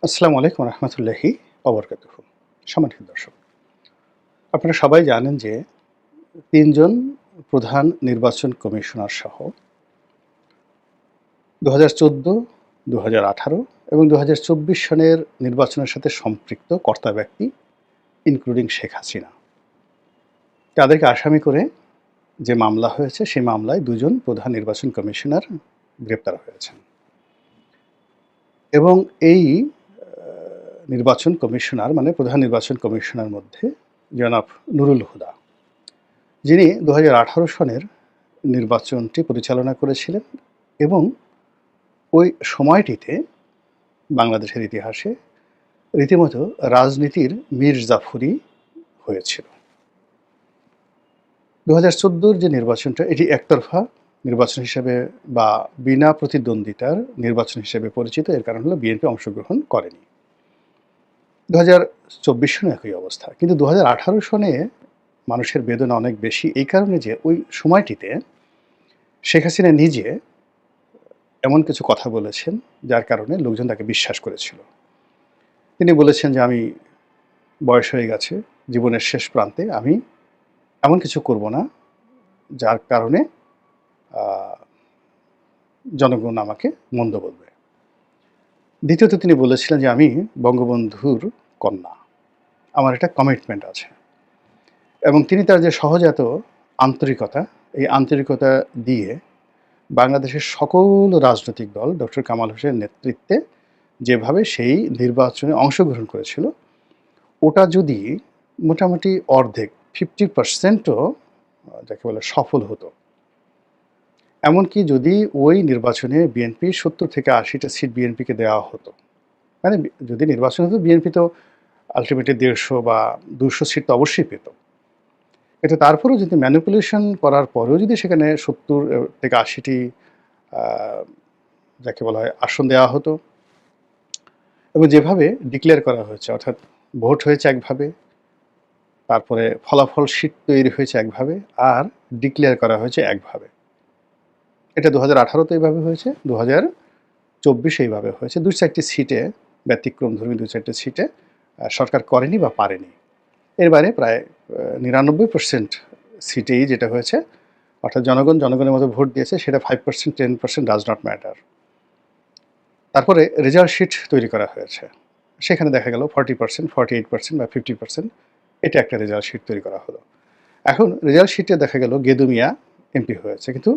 আসসালামু আলাইকুম রহমতুল্লাহি অবরকাতুহু। সম্মানিত দর্শক, আপনারা সবাই জানেন যে ৩ জন প্রধান নির্বাচন কমিশনার সহ ২০১৪, ২০১৮ এবং ২০২৪ সনের নির্বাচনের সাথে সম্পৃক্ত কর্তা ব্যক্তি ইনক্লুডিং শেখ হাসিনা, তাদেরকে আসামি করে যে মামলা হয়েছে সেই মামলায় ২ জন প্রধান নির্বাচন কমিশনার গ্রেপ্তার হয়েছেন। এবং এই নির্বাচন কমিশনার মানে প্রধান নির্বাচন কমিশনার মধ্যে জনাব নুরুল হুদা, যিনি ২০১৮ সনের নির্বাচনটি পরিচালনা করেছিলেন এবং ওই সময়টিতে বাংলাদেশের ইতিহাসে রীতিমতো রাজনীতির মীরজাফরি হয়েছিল। ২০১৪ যে নির্বাচনটা এটি একতরফা নির্বাচন হিসেবে বা বিনা প্রতিদ্বন্দ্বিতার নির্বাচন হিসেবে পরিচিত। এর কারণ হলো বিএনপি অংশগ্রহণ করেনি। ২০২৪ সনে একই অবস্থা। কিন্তু ২০১৮ সনে মানুষের বেদনা অনেক বেশি এই কারণে যে ওই সময়টিতে শেখ হাসিনা নিজে এমন কিছু কথা বলেছেন যার কারণে লোকজন তাকে বিশ্বাস করেছিল। তিনি বলেছেন যে, "আমি বয়স হয়ে গেছে, জীবনের শেষ প্রান্তে আমি এমন কিছু করব না যার কারণে আ জনগণ আমাকে মন্দ বলবে।" দ্বিতীয়ত তিনি বলেছিলেন যে, "আমি বঙ্গবন্ধুর কন্যা। আমার একটা কমিটমেন্ট আছে।" এবং তিনি তার যে সহজাত আন্তরিকতা, এই আন্তরিকতা দিয়ে বাংলাদেশের সকল রাজনৈতিক দল ডক্টর কামাল হোসেনের নেতৃত্বে যেভাবে সেই নির্বাচনে অংশগ্রহণ করেছিল, ওটা যদি মোটামুটি অর্ধেক 50% ও যাকে বলে সফল হতো। এমনকি যদি ওই নির্বাচনে বিএনপি ৭০ থেকে ৮০টা সিট বিএনপিকে দেওয়া হতো। মানে যদি নির্বাচন হতো বিএনপি তো আল্টিমেটলি ১৫০ বা ২০০ সিট তো অবশ্যই পেত। কিন্তু তারপরেও যদি ম্যানিপুলেশন করার পরেও যদি সেখানে ৭০ থেকে ৮০টি আ যাকে বলা হয় আসন দেওয়া হতো এবং যেভাবে ডিক্লেয়ার করা হয়েছে অর্থাৎ ভোট হয়েছে একভাবে, তারপরে ফলাফল শীট তৈরি হয়েছে একভাবে আর ডিক্লেয়ার করা হয়েছে একভাবে। এটা ২০১৮ তে এভাবে হয়েছে, ২০২৪ এইভাবে হয়েছে। ২-৪টি সিটে ব্যতিক্রমধর্মী ২-৪টি সিটে সরকার করেনি বা পারেনি। এর বাইরে প্রায় ৯৯% সিটেই যেটা হয়েছে অর্থাৎ জনগণের মতো ভোট দিয়েছে সেটা 5% 10% ডাজ নট ম্যাটার। তারপরে রেজাল্ট শিট তৈরি করা হয়েছে। সেখানে দেখা গেল 40%, 48% বা 50% এটা একটা রেজাল্ট শিট তৈরি করা হলো। এখন রেজাল্ট শিটে দেখা গেল গেদু মিয়া এমপি হয়েছে। কিন্তু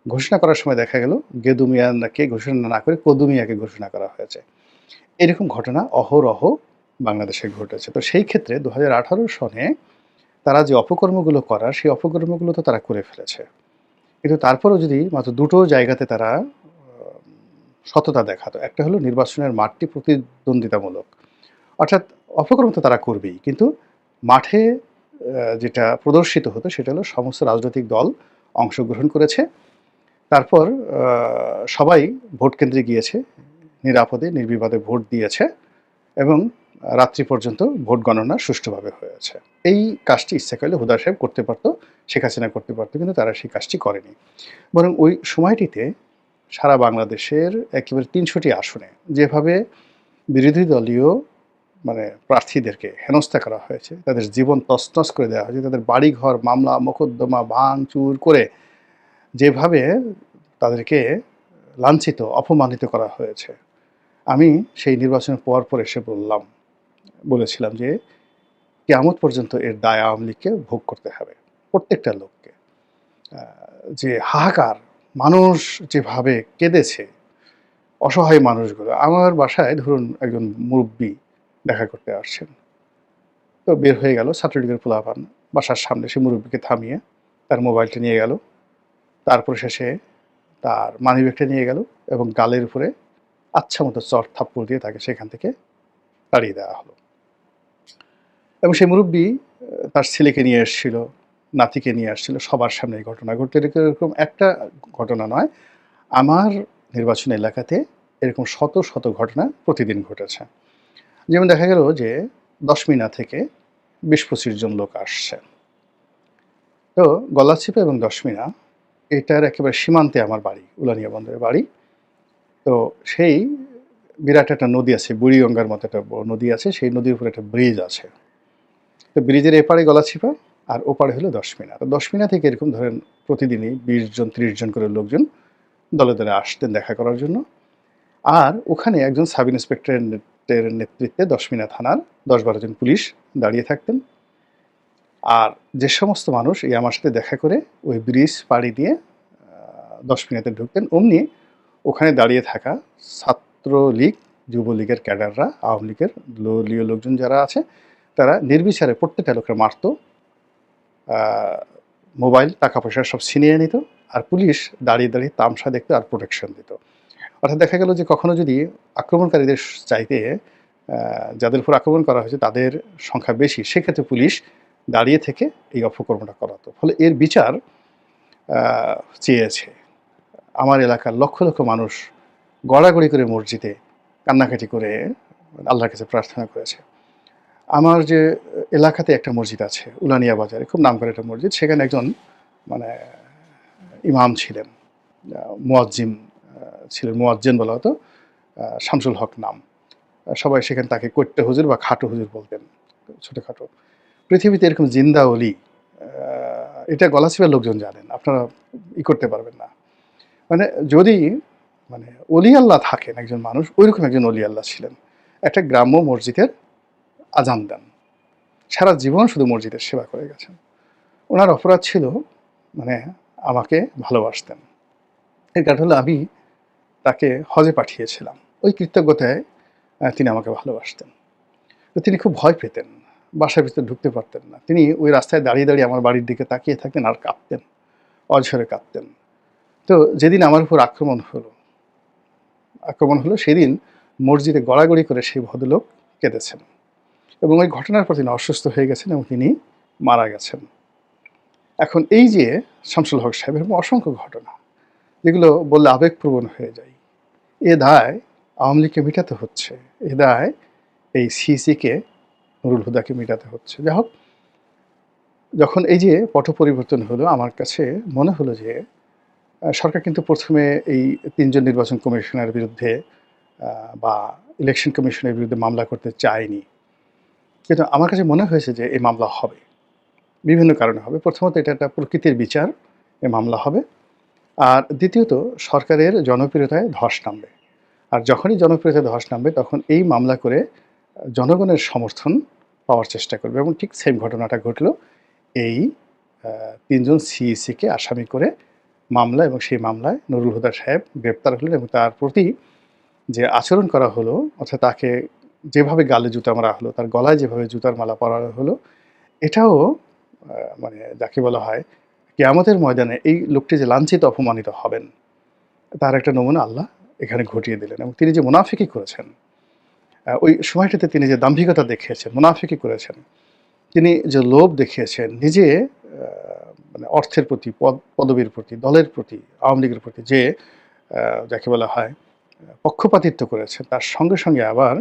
ঘোষণা করার সময় দেখা গেল গেদু মিয়াকে ঘোষণা না করে কদু মিয়াকে ঘোষণা করা হয়েছে। এরকম ঘটনা অহরহ বাংলাদেশে ঘটেছে। তো সেই ক্ষেত্রে ২০১৮ সনে তারা যে অপকর্মগুলো করার সেই অপকর্মগুলো তো তারা করে ফেলেছে। কিন্তু তারপরেও যদি মাত্র দুটো জায়গাতে তারা সততা দেখাতো। একটা হলো নির্বাচনের মাঠটি প্রতিদ্বন্দ্বিতামূলক। অর্থাৎ অপকর্ম তো তারা করবেই। কিন্তু মাঠে যেটা প্রদর্শিত হতো সেটা হলো সমস্ত রাজনৈতিক দল অংশগ্রহণ করেছে। তারপর সবাই ভোট কেন্দ্রে গিয়েছে। নিরাপদে নির্বিবাদে ভোট দিয়েছে এবং রাত্রি পর্যন্ত ভোট গণনা সুষ্ঠুভাবে হয়েছে। এই কাজটি ইচ্ছা করলে হুদা সাহেব করতে পারত, শেখ হাসিনা করতে পারত। কিন্তু তারা সেই কাজটি করেনি। বরং ওই সময়টিতে সারা বাংলাদেশের একেবারে ৩০০টি আসনে যেভাবে বিরোধী দলীয় মানে প্রার্থীদেরকে হেনস্থা করা হয়েছে, তাদের জীবন তছনছ করে দেওয়া হয়েছে, তাদের বাড়িঘর মামলা মোকদ্দমা ভাঙচুর করে যেভাবে তাদেরকে লাঞ্ছিত অপমানিত করা হয়েছে, আমি সেই নির্বাচনের পর এসে বলেছিলাম যে কিয়ামত পর্যন্ত এর দায় আওয়ামী লীগকে ভোগ করতে হবে প্রত্যেকটা লোককে। যে হাহাকার মানুষ যেভাবে কেঁদেছে, অসহায় মানুষগুলো আমার বাসায় ধরুন একজন মুরব্বি দেখা করতে আসছেন, তো বের হয়ে গেল ছাত্রলীগের পোলাপান বাসার সামনে সে মুরব্বিকে থামিয়ে তার মোবাইলটা নিয়ে গেল, তারপর শেষে তার মানিব্যাগটা নিয়ে গেল এবং গালের উপরে আচ্ছা মতো চড় থাপ্পড় দিয়ে তাকে সেখান থেকে তাড়িয়ে দেওয়া হলো। এবং সেই মুরব্বি তার ছেলেকে নিয়ে এসেছিল, নাতিকে নিয়ে আসছিল, সবার সামনে এই ঘটনা ঘটতে এরকম একটা ঘটনা নয়, আমার নির্বাচনী এলাকাতে এরকম শত ঘটনা প্রতিদিন ঘটেছে। যেমন দেখা গেল যে ১০ মিনা থেকে ২০-২৫ জন লোক আসছে। তো গলাচিপা এবং ১০ মিনা এটার একেবারে সীমান্তে আমার বাড়ি, উলানিয়া বন্দরের বাড়ি। তো সেই বিরাট একটা নদী আছে, বুড়িগঙ্গার মতো একটা বড় নদী আছে, সেই নদীর উপরে একটা ব্রিজ আছে। তো ব্রিজের এপারে গলাচিপা আর ওপারে হলো দশমিনা। তো দশমিনা থেকে এরকম ধরেন প্রতিদিনই ২০ জন ৩০ জন করে লোকজন দলে দলে আসতেন দেখা করার জন্য। আর ওখানে একজন সাব ইন্সপেক্টরের নেতৃত্বে দশমিনা থানার ১০-১২ জন পুলিশ দাঁড়িয়ে থাকতেন। আর যে সমস্ত মানুষ এই আমার সাথে দেখা করে ওই ব্রিজ পাড়ি দিয়ে দশমিনাতে ঢুকতেন, অমনি ওখানে দাঁড়িয়ে থাকা ছাত্রলীগ, যুবলীগের ক্যাডাররা, আওয়ামী লীগের দলীয় লোকজন যারা আছে, তারা নির্বিচারে প্রত্যেকটা লোককে মারত, মোবাইল, টাকা পয়সা সব ছিনিয়ে নিত, আর পুলিশ দাঁড়িয়ে দাঁড়িয়ে তামসা দেখতো আর প্রোটেকশন দিত। অর্থাৎ দেখা গেল যে কখনো যদি আক্রমণকারীদের চাইতে যাদের উপর আক্রমণ করা হয়েছে তাদের সংখ্যা বেশি, সেক্ষেত্রে পুলিশ দাঁড়িয়ে থেকে এই অপকর্মটা করাতো। ফলে এর বিচার চেয়েছে আমার এলাকার লক্ষ লক্ষ মানুষ, গড়াগড়ি করে মসজিদে কান্নাকাটি করে আল্লাহর কাছে প্রার্থনা করেছে। আমার যে এলাকাতে একটা মসজিদ আছে উলানিয়া বাজারে, খুব নামকরা একটা মসজিদ, সেখানে একজন মানে ইমাম ছিলেন, মুয়াজ্জিম ছিলেন, মুয়াজ্জিন বলা হতো, শামসুল হক নাম। সবাই সেখানে তাকে কৈট্টে হুজুর বা খাটো হুজুর বলতেন, ছোটোখাটো। পৃথিবীতে এরকম জিন্দা অলি, এটা গলাচিপার লোকজন জানেন, আপনারা করতে পারবেন না। মানে যদি মানে অলি আল্লাহ থাকেন একজন মানুষ, ওইরকম একজন অলি আল্লাহ ছিলেন। একটা গ্রাম্য মসজিদের আজান দেন, সারা জীবন শুধু মসজিদের সেবা করে গেছেন। ওনার অপরাধ ছিল মানে আমাকে ভালোবাসতেন। এর কারণ হলো আমি তাকে হজে পাঠিয়েছিলাম, ওই কৃতজ্ঞতায় তিনি আমাকে ভালোবাসতেন। তো তিনি খুব ভয় পেতেন, বাসার ভিতরে ঢুকতে পারতেন না। তিনি ওই রাস্তায় দাঁড়িয়ে দাঁড়িয়ে আমার বাড়ির দিকে তাকিয়ে থাকতেন আর কাঁদতেন, অঝরে কাঁদতেন। তো যেদিন আমার উপর আক্রমণ হলো সেদিন মসজিদে গড়াগড়ি করে সেই ভদ্রলোক কেঁদেছেন, এবং ওই ঘটনার পর তিনি অসুস্থ হয়ে গেছেন এবং তিনি মারা গেছেন। এখন এই যে শামসুল হক সাহেব, এরকম অসংখ্য ঘটনা যেগুলো বললে আবেগপ্রবণ হয়ে যায়। এ দায় আওয়ামী লীগকে মেটাতে হচ্ছে, এ দায় এই সিসিকে, নুরুল হুদাকে মেটাতে হচ্ছে। যাই হোক, যখন এই যে পট পরিবর্তন হলো, আমার কাছে মনে হলো যে সরকার কিন্তু প্রথমে এই ৩ জন নির্বাচন কমিশনের বিরুদ্ধে বা ইলেকশন কমিশনের বিরুদ্ধে মামলা করতে চায়নি। কিন্তু আমার কাছে মনে হয়েছে যে এই মামলা হবে, বিভিন্ন কারণে হবে। প্রথমত, এটা একটা প্রকৃতির বিচার, এ মামলা হবে। আর দ্বিতীয়ত, সরকারের জনপ্রিয়তায় ধস নামবে। আর যখনই জনপ্রিয়তায় ধস নামবে, তখন এই মামলা করে জনগণের সমর্থন পাওয়ার চেষ্টা করবে। এবং ঠিক সেম ঘটনাটা ঘটল এই ৩ জন সিইসিকে আসামি করে মামলা, এবং সেই মামলায় নুরুল হুদা সাহেব গ্রেপ্তার হলেন এবং তার প্রতি যে আচরণ করা হলো, অর্থাৎ তাকে যেভাবে গালে জুতা মারা হলো, তার গলায় যেভাবে জুতার মালা পরানো হলো, এটাও মানে যাকে বলা হয় কিয়ামতের ময়দানে এই লোকটি যে লাঞ্ছিত অপমানিত হবেন, তার একটা নমুনা আল্লাহ এখানে ঘটিয়ে দিলেন। এবং তিনি যে মুনাফিকি করেছেন, ওই সময়টাতে তিনি যে দাম্ভিকতা দেখিয়েছেন, মুনাফিকি করেছেন, তিনি যে লোভ দেখিয়েছেন, নিজে মানে অর্থের প্রতি, পদবীর প্রতি, দলের প্রতি, আওয়ামী লীগের প্রতি যে যাকে বলা হয় পক্ষপাতিত্ব করেছেন, তার সঙ্গে সঙ্গে আবার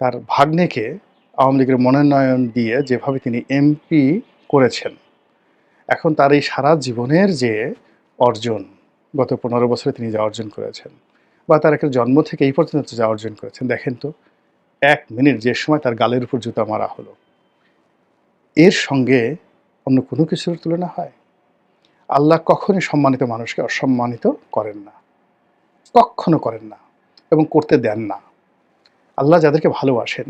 তার ভাগ্নেকে আওয়ামী লীগের মনোনয়ন দিয়ে যেভাবে তিনি এমপি করেছেন, এখন তার এই সারা জীবনের যে অর্জন, গত ১৫ বছরে তিনি যা অর্জন করেছেন, বা তার একটা জন্ম থেকে এই পর্যন্ত যা অর্জন করেছেন, দেখেন তো ১ মিনিট যে সময় তার গালের উপর জুতা মারা হলো, এর সঙ্গে অন্য কোনো কিছুর তুলনা হয়? আল্লাহ কখনই সম্মানিত মানুষকে অসম্মানিত করেন না, কক্ষনো করেন না, এবং করতে দেন না। আল্লাহ যাদেরকে ভালোবাসেন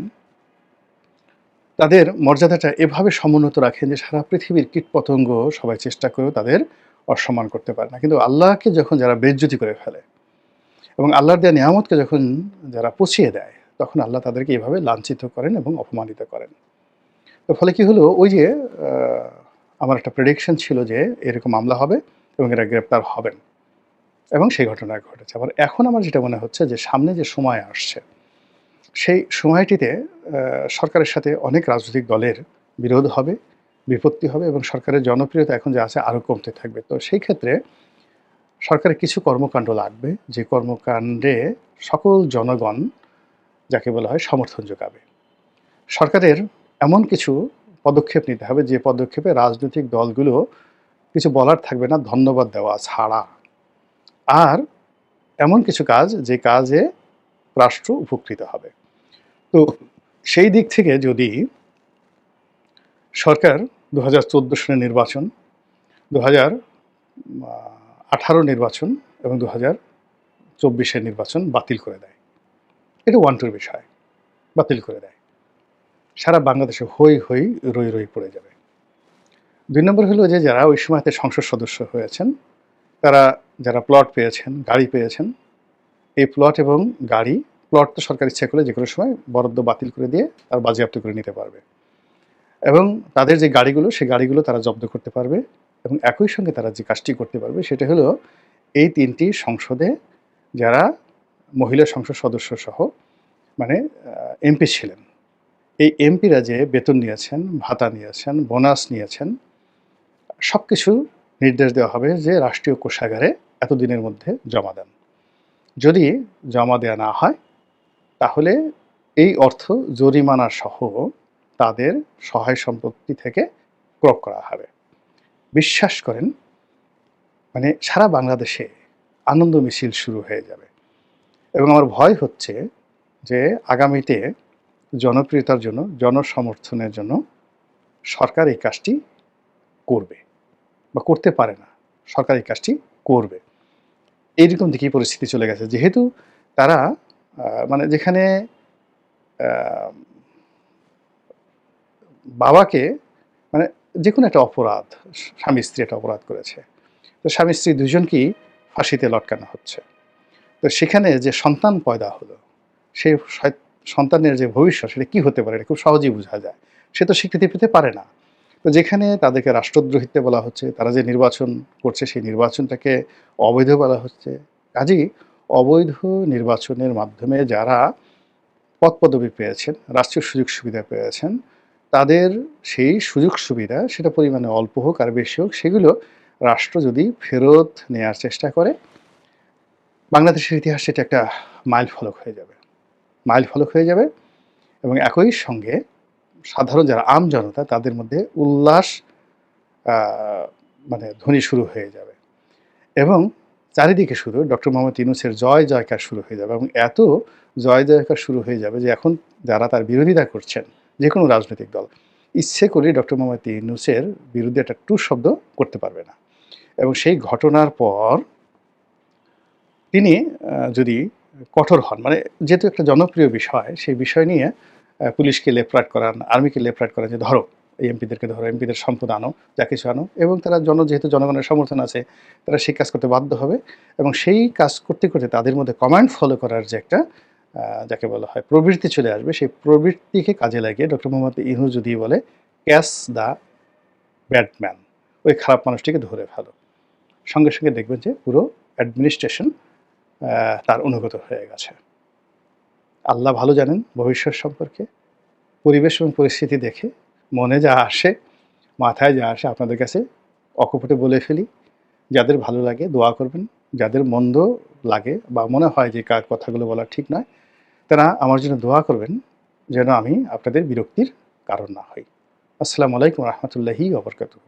তাদের মর্যাদাটা এভাবে সমুন্নত রাখেন যে সারা পৃথিবীর কীটপতঙ্গ সবাই চেষ্টা করেও তাদের অসম্মান করতে পারে না। কিন্তু আল্লাহকে যখন যারা বেইজ্জতি করে ফেলে এবং আল্লাহর দেয়া নিয়ামতকে যখন যারা পুছিয়ে দেয়, তখন আল্লাহ তাদেরকে এভাবে লাঞ্ছিত করেন এবং অপমানিত করেন। তো ফলে কি হলো, ওই যে আমার একটা প্রেডিকশন ছিল যে এরকম মামলা হবে এবং এরা গ্রেপ্তার হবেন, এবং সেই ঘটনা ঘটেছে। আবার এখন আমার যেটা মনে হচ্ছে যে সামনে যে সময় আসছে, সেই সময়টিতে সরকারের সাথে অনেক রাজনৈতিক দলের বিরোধ হবে, বিপত্তি হবে, এবং সরকারের জনপ্রিয়তা এখন যা আছে আরও কমতে থাকবে। তো সেই ক্ষেত্রে সরকারের কিছু কর্মকাণ্ড লাগবে, যে কর্মকাণ্ডে সকল জনগণ যাকে বলা হয় সমর্থন যোগাবে। সরকারের এমন কিছু পদক্ষেপ নিতে হবে যে পদক্ষেপে রাজনৈতিক দলগুলো কিছু বলার থাকবে না ধন্যবাদ দেওয়া ছাড়া। আর এমন কিছু কাজ যে কাজে রাষ্ট্র উপকৃত হবে। তো সেই দিক থেকে যদি সরকার ২০১৪ সালের নির্বাচন, ২০১৮ নির্বাচন এবং ২০২৪-এর নির্বাচন বাতিল করে দেয়, এটা ওয়ান-টুর বিষয়, বাতিল করে দেয়, সারা বাংলাদেশে হৈ হৈ রৈ রৈ পড়ে যাবে। ২ নম্বর হলো যে যারা ওই সময়তে সংসদ সদস্য হয়েছেন, তারা যারা প্লট পেয়েছেন, গাড়ি পেয়েছেন, এই প্লট এবং গাড়ি, প্লট তো সরকার ইচ্ছা করলে যেকোনো সময় বরাদ্দ বাতিল করে দিয়ে তারা বাজেয়াপ্ত করে নিতে পারবে, এবং তাদের যে গাড়িগুলো, সেই গাড়িগুলো তারা জব্দ করতে পারবে। এবং একই সঙ্গে তারা যে কাজটি করতে পারবে সেটা হলো এই ৩টি সংসদে যারা মহিলা সংসদ সদস্য সহ মানে এমপি ছিলেন, এই এমপিরা যে বেতন নিয়েছেন, ভাতা নিয়েছেন, বোনাস নিয়েছেন, সব কিছু নির্দেশ দেওয়া হবে যে রাষ্ট্রীয় কোষাগারে এতদিনের মধ্যে জমা দেন। যদি জমা দেওয়া না হয় তাহলে এই অর্থ জরিমানা সহ তাদের সহায় সম্পত্তি থেকে ক্রয় করা হবে। বিশ্বাস করেন, মানে সারা বাংলাদেশে আনন্দ মিছিল শুরু হয়ে যাবে। এবং আমার ভয় হচ্ছে যে আগামীতে জনপ্রিয়তার জন্য, জনসমর্থনের জন্য সরকার এই কাজটি করবে বা করতে পারে না, সরকার এই কাজটি করবে, এইরকম দিকেই পরিস্থিতি চলে গেছে। যেহেতু তারা মানে যেখানে বাবাকে মানে যে কোনো একটা অপরাধ, স্বামী স্ত্রী একটা অপরাধ করেছে, তো স্বামী স্ত্রী দুজনকেই ফাঁসিতে লটকানো হচ্ছে। তো সেখানে যে সন্তান পয়দা হলো, সেই সন্তানের যে ভবিষ্যৎ সেটা কী হতে পারে এটা খুব সহজেই বোঝা যায়। সে তো স্বীকৃতি পেতে পারে না। তো যেখানে তাদেরকে রাষ্ট্রদ্রোহিতা বলা হচ্ছে, তারা যে নির্বাচন করছে সেই নির্বাচনটাকে অবৈধ বলা হচ্ছে, কাজেই অবৈধ নির্বাচনের মাধ্যমে যারা পদপদবি পেয়েছেন, রাষ্ট্রীয় সুযোগ সুবিধা পেয়েছেন, তাদের সেই সুযোগ সুবিধা সেটা পরিমাণে অল্প হোক আর বেশি হোক, সেগুলো রাষ্ট্র যদি ফেরত নেওয়ার চেষ্টা করে, বাংলাদেশের ইতিহাসে এটা একটা মাইল ফলক হয়ে যাবে, মাইল ফলক হয়ে যাবে। এবং একই সঙ্গে সাধারণ যারা আম জনতা, তাদের মধ্যে উল্লাস মানে ধ্বনি শুরু হয়ে যাবে, এবং চারিদিকে শুধু ডক্টর মোহাম্মদ ইউনূসের জয় জয়কার শুরু হয়ে যাবে। এবং এত জয় জয়কার শুরু হয়ে যাবে যে এখন যারা তার বিরোধিতা করছেন, যে কোনো রাজনৈতিক দল ইচ্ছে করে ডক্টর মোহাম্মদ ইউনূসের বিরুদ্ধে একটা টু শব্দ করতে পারবে না। এবং সেই ঘটনার পর তিনি যদি কঠোর হন, মানে যেহেতু একটা জনপ্রিয় বিষয়, সেই বিষয় নিয়ে পুলিশকে লেফট করান, আর্মিকে লেফট করান যে ধরো এই এমপিদেরকে, ধরো এমপিদের সম্পদ আনো, যা কিছু আনো, এবং তারা যেহেতু জনগণের সমর্থন আছে, তারা সেই কাজ করতে বাধ্য হবে। এবং সেই কাজ করতে করতে তাদের মধ্যে কমান্ড ফলো করার যে একটা যাকে বলা হয় প্রবৃত্তি চলে আসবে, সেই প্রবৃত্তিকে কাজে লাগিয়ে ডক্টর মোহাম্মদ ইউনূস যদি বলে ক্যাচ দ্য ব্যাডম্যান, ওই খারাপ মানুষটিকে ধরে ফেলো, সঙ্গে সঙ্গে দেখবেন যে পুরো অ্যাডমিনিস্ট্রেশন তার অনুগত হয়ে গেছে। আল্লাহ ভালো জানেন ভবিষ্যৎ সম্পর্কে। পরিবেশ এবং পরিস্থিতি দেখে মনে যা আসে, মাথায় যা আসে আপনাদের কাছে অকপটে বলে ফেলি। যাদের ভালো লাগে দোয়া করবেন, যাদের মন্দ লাগে বা মনে হয় যে কথাগুলো বলা ঠিক নয়, তারা আমার জন্য দোয়া করবেন যেন আমি আপনাদের বিরক্তির কারণ না হই। আসসালামু আলাইকুম রহমতুল্লাহি ওয়া বারাকাতুহু।